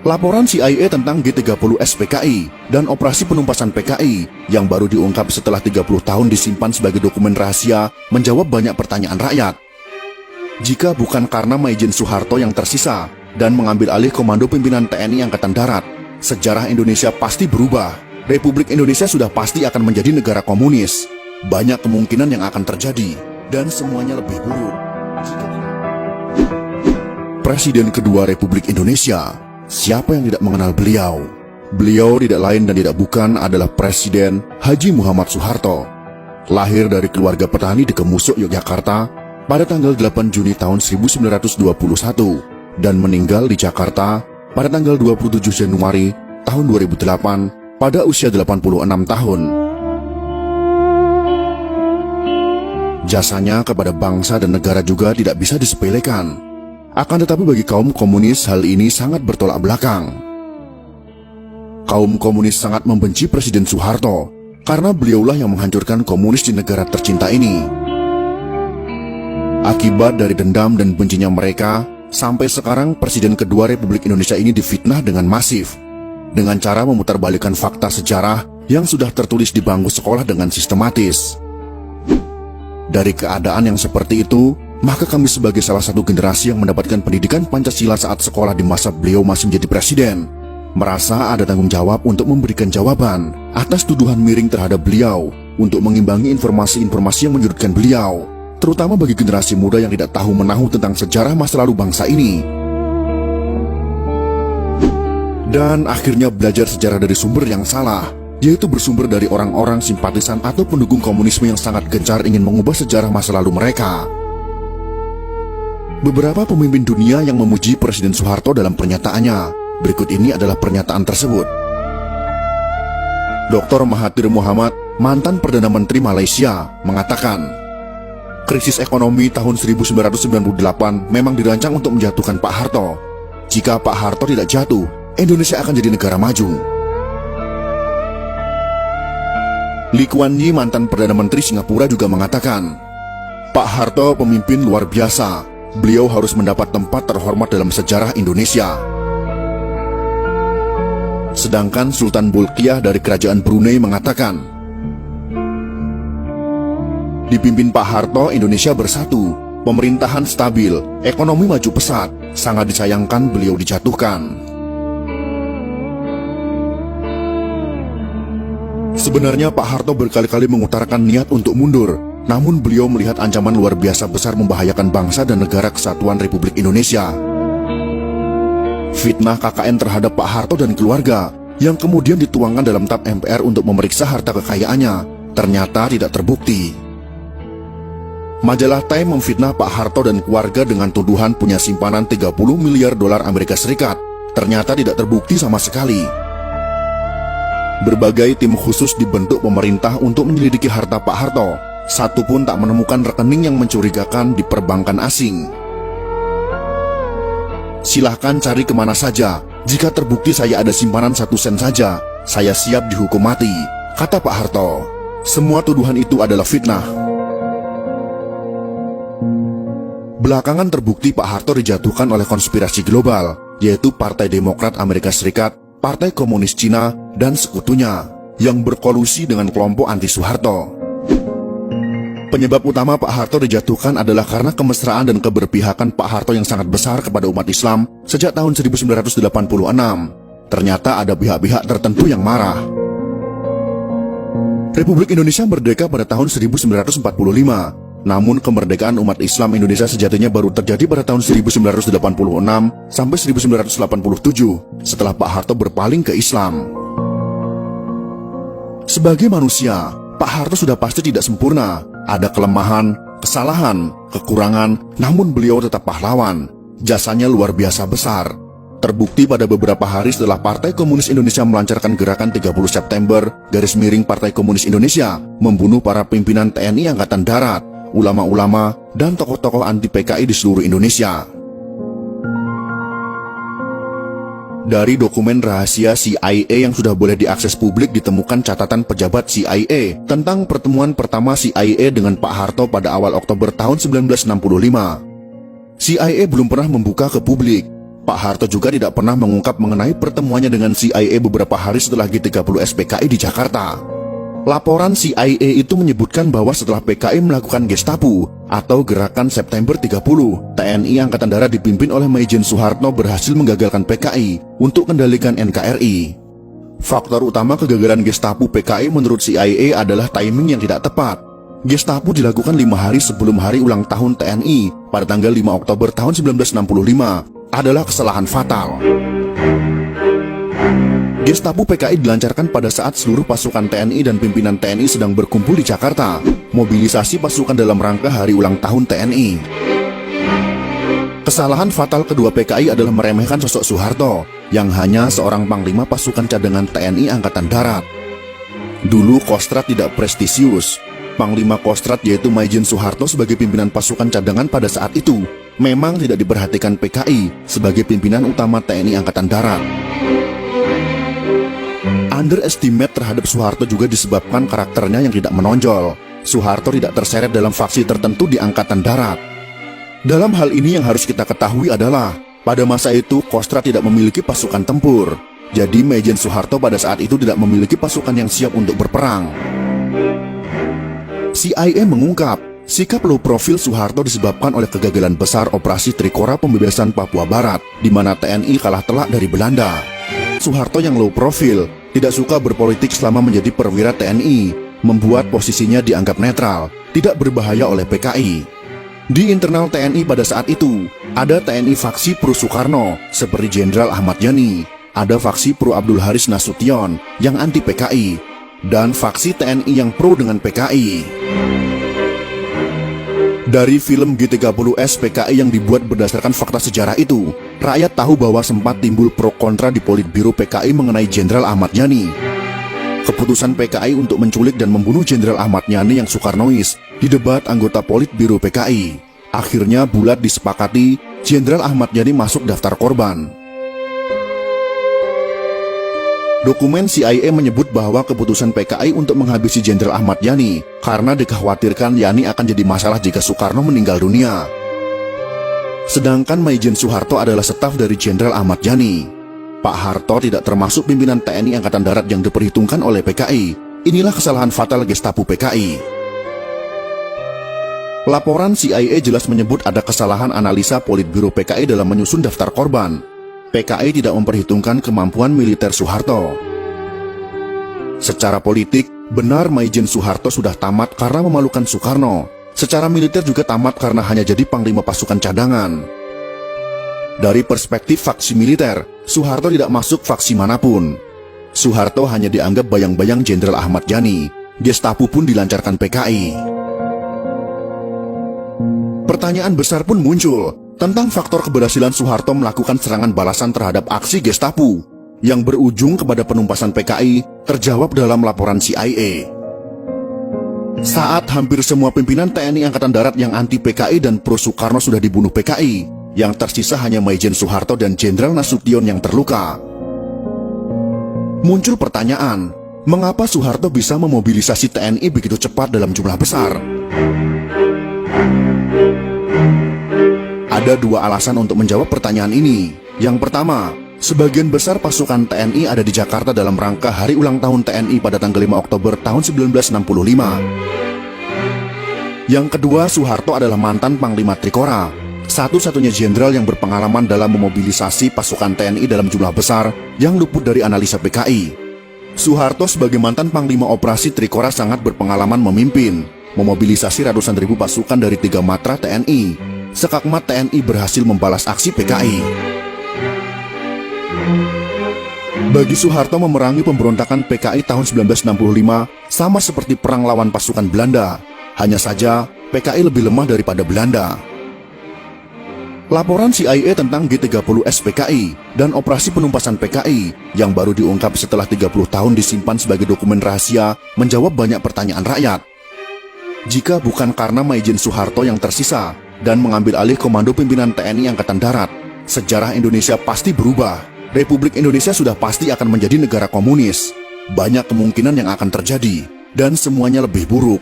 Laporan CIA tentang G30S PKI dan operasi penumpasan PKI yang baru diungkap setelah 30 tahun disimpan sebagai dokumen rahasia menjawab banyak pertanyaan rakyat. Jika bukan karena Maijen Soeharto yang tersisa dan mengambil alih komando pimpinan TNI Angkatan Darat, sejarah Indonesia pasti berubah. Republik Indonesia sudah pasti akan menjadi negara komunis. Banyak kemungkinan yang akan terjadi dan semuanya lebih buruk. Presiden kedua Republik Indonesia. Siapa yang tidak mengenal beliau? Beliau tidak lain dan tidak bukan adalah Presiden Haji Muhammad Soeharto. Lahir dari keluarga petani di Kemusuk, Yogyakarta pada tanggal 8 Juni tahun 1921 dan meninggal di Jakarta pada tanggal 27 Januari tahun 2008 pada usia 86 tahun. Jasanya kepada bangsa dan negara juga tidak bisa disepelekan. Akan tetapi bagi kaum komunis hal ini sangat bertolak belakang. Kaum komunis sangat membenci Presiden Soeharto karena beliaulah yang menghancurkan komunis di negara tercinta ini. Akibat dari dendam dan bencinya mereka, sampai sekarang Presiden kedua Republik Indonesia ini difitnah dengan masif, dengan cara memutarbalikkan fakta sejarah yang sudah tertulis di bangku sekolah dengan sistematis. Dari keadaan yang seperti itu, maka kami sebagai salah satu generasi yang mendapatkan pendidikan Pancasila saat sekolah di masa beliau masih menjadi presiden, merasa ada tanggung jawab untuk memberikan jawaban atas tuduhan miring terhadap beliau, untuk mengimbangi informasi-informasi yang menyudutkan beliau, terutama bagi generasi muda yang tidak tahu menahu tentang sejarah masa lalu bangsa ini. Dan akhirnya belajar sejarah dari sumber yang salah, yaitu bersumber dari orang-orang simpatisan atau pendukung komunisme yang sangat gencar ingin mengubah sejarah masa lalu mereka. Beberapa pemimpin dunia yang memuji Presiden Soeharto dalam pernyataannya. Berikut ini adalah pernyataan tersebut. Dr. Mahathir Mohamad, mantan Perdana Menteri Malaysia, mengatakan, krisis ekonomi tahun 1998 memang dirancang untuk menjatuhkan Pak Harto. Jika Pak Harto tidak jatuh, Indonesia akan jadi negara maju. Lee Kuan Yew, mantan Perdana Menteri Singapura, juga mengatakan, Pak Harto pemimpin luar biasa. Beliau harus mendapat tempat terhormat dalam sejarah Indonesia. Sedangkan Sultan Bolkiah dari Kerajaan Brunei mengatakan, dipimpin Pak Harto, Indonesia bersatu, pemerintahan stabil, ekonomi maju pesat, sangat disayangkan beliau dijatuhkan. Sebenarnya Pak Harto berkali-kali mengutarakan niat untuk mundur, namun beliau melihat ancaman luar biasa besar membahayakan bangsa dan negara kesatuan Republik Indonesia. Fitnah KKN terhadap Pak Harto dan keluarga yang kemudian dituangkan dalam TAP MPR untuk memeriksa harta kekayaannya ternyata tidak terbukti. Majalah Time memfitnah Pak Harto dan keluarga dengan tuduhan punya simpanan 30 miliar dolar Amerika Serikat. Ternyata tidak terbukti sama sekali. Berbagai tim khusus dibentuk pemerintah untuk menyelidiki harta Pak Harto. Satu pun tak menemukan rekening yang mencurigakan di perbankan asing. Silahkan cari kemana saja. Jika terbukti saya ada simpanan 1 sen saja, saya siap dihukum mati, kata Pak Harto. Semua tuduhan itu adalah fitnah. Belakangan terbukti Pak Harto dijatuhkan oleh konspirasi global, yaitu Partai Demokrat Amerika Serikat, Partai Komunis Cina, dan sekutunya, yang berkolusi dengan kelompok anti-Soeharto. Penyebab utama Pak Harto dijatuhkan adalah karena kemesraan dan keberpihakan Pak Harto yang sangat besar kepada umat Islam sejak tahun 1986. Ternyata ada pihak-pihak tertentu yang marah. Republik Indonesia merdeka pada tahun 1945. Namun kemerdekaan umat Islam Indonesia sejatinya baru terjadi pada tahun 1986 sampai 1987 setelah Pak Harto berpaling ke Islam. Sebagai manusia, Pak Harto sudah pasti tidak sempurna. Ada kelemahan, kesalahan, kekurangan, namun beliau tetap pahlawan. Jasanya luar biasa besar. Terbukti pada beberapa hari setelah Partai Komunis Indonesia melancarkan gerakan 30 September, Partai Komunis Indonesia, membunuh para pimpinan TNI Angkatan Darat, ulama-ulama, dan tokoh-tokoh anti PKI di seluruh Indonesia. Dari dokumen rahasia CIA yang sudah boleh diakses publik ditemukan catatan pejabat CIA tentang pertemuan pertama CIA dengan Pak Harto pada awal Oktober tahun 1965. CIA belum pernah membuka ke publik. Pak Harto juga tidak pernah mengungkap mengenai pertemuannya dengan CIA beberapa hari setelah G30 SPKI di Jakarta. Laporan CIA itu menyebutkan bahwa setelah PKI melakukan Gestapo atau Gerakan September 30, TNI Angkatan Darat dipimpin oleh Maijen Soeharto berhasil menggagalkan PKI untuk kendalikan NKRI. Faktor utama kegagalan Gestapo PKI menurut CIA adalah timing yang tidak tepat. Gestapo dilakukan 5 hari sebelum hari ulang tahun TNI pada tanggal 5 Oktober tahun 1965 adalah kesalahan fatal. Gestapo PKI dilancarkan pada saat seluruh pasukan TNI dan pimpinan TNI sedang berkumpul di Jakarta, mobilisasi pasukan dalam rangka hari ulang tahun TNI. Kesalahan fatal kedua PKI adalah meremehkan sosok Soeharto, yang hanya seorang panglima pasukan cadangan TNI Angkatan Darat. Dulu Kostrad tidak prestisius. Panglima Kostrad yaitu Maijen Soeharto sebagai pimpinan pasukan cadangan pada saat itu memang tidak diperhatikan PKI sebagai pimpinan utama TNI Angkatan Darat. Underestimate terhadap Soeharto juga disebabkan karakternya yang tidak menonjol. Soeharto tidak terseret dalam faksi tertentu di Angkatan Darat. Dalam hal ini yang harus kita ketahui adalah, pada masa itu Kostrad tidak memiliki pasukan tempur. Jadi Maijen Soeharto pada saat itu tidak memiliki pasukan yang siap untuk berperang. CIA mengungkap, sikap low profil Soeharto disebabkan oleh kegagalan besar operasi Trikora pembebasan Papua Barat, di mana TNI kalah telak dari Belanda. Soeharto yang low profil, tidak suka berpolitik selama menjadi perwira TNI, membuat posisinya dianggap netral, tidak berbahaya oleh PKI. Di internal TNI pada saat itu, ada TNI faksi pro Soekarno, seperti Jenderal Ahmad Yani, ada faksi pro Abdul Haris Nasution, yang anti PKI, dan faksi TNI yang pro dengan PKI. Dari film G30S PKI yang dibuat berdasarkan fakta sejarah itu, rakyat tahu bahwa sempat timbul pro kontra di Politbiro PKI mengenai Jenderal Ahmad Yani. Keputusan PKI untuk menculik dan membunuh Jenderal Ahmad Yani yang Soekarnois didebat anggota Politbiro PKI. Akhirnya bulat disepakati Jenderal Ahmad Yani masuk daftar korban. Dokumen CIA menyebut bahwa keputusan PKI untuk menghabisi Jenderal Ahmad Yani karena dikhawatirkan Yani akan jadi masalah jika Soekarno meninggal dunia. Sedangkan Maijen Soeharto adalah staf dari Jenderal Ahmad Yani. Pak Harto tidak termasuk pimpinan TNI Angkatan Darat yang diperhitungkan oleh PKI. Inilah kesalahan fatal Gestapo PKI. Laporan CIA jelas menyebut ada kesalahan analisa Politbiro PKI dalam menyusun daftar korban. PKI tidak memperhitungkan kemampuan militer Soeharto. Secara politik, benar Maijen Soeharto sudah tamat karena memalukan Soekarno. Secara militer juga tamat karena hanya jadi panglima pasukan cadangan. Dari perspektif faksi militer, Soeharto tidak masuk faksi manapun. Soeharto hanya dianggap bayang-bayang Jenderal Ahmad Yani. Gestapo pun dilancarkan PKI. Pertanyaan besar pun muncul tentang faktor keberhasilan Soeharto melakukan serangan balasan terhadap aksi Gestapo yang berujung kepada penumpasan PKI terjawab dalam laporan CIA. Saat hampir semua pimpinan TNI Angkatan Darat yang anti PKI dan pro Soekarno sudah dibunuh PKI, yang tersisa hanya Maijen Soeharto dan Jenderal Nasution yang terluka. Muncul pertanyaan, mengapa Soeharto bisa memobilisasi TNI begitu cepat dalam jumlah besar? Ada dua alasan untuk menjawab pertanyaan ini. Yang pertama, sebagian besar pasukan TNI ada di Jakarta dalam rangka hari ulang tahun TNI pada tanggal 5 Oktober tahun 1965. Yang kedua, Soeharto adalah mantan Panglima Trikora, satu-satunya jenderal yang berpengalaman dalam memobilisasi pasukan TNI dalam jumlah besar yang luput dari analisa PKI. Soeharto sebagai mantan Panglima Operasi Trikora sangat berpengalaman memimpin, memobilisasi ratusan ribu pasukan dari 3 matra TNI. Sekakmat TNI berhasil membalas aksi PKI. Bagi Soeharto memerangi pemberontakan PKI tahun 1965 sama seperti perang lawan pasukan Belanda. Hanya saja PKI lebih lemah daripada Belanda. Laporan CIA tentang G30S PKI dan operasi penumpasan PKI yang baru diungkap setelah 30 tahun disimpan sebagai dokumen rahasia menjawab banyak pertanyaan rakyat. Jika bukan karena Maijen Soeharto yang tersisa dan mengambil alih komando pimpinan TNI Angkatan Darat, sejarah Indonesia pasti berubah. Republik Indonesia sudah pasti akan menjadi negara komunis. Banyak kemungkinan yang akan terjadi, dan semuanya lebih buruk.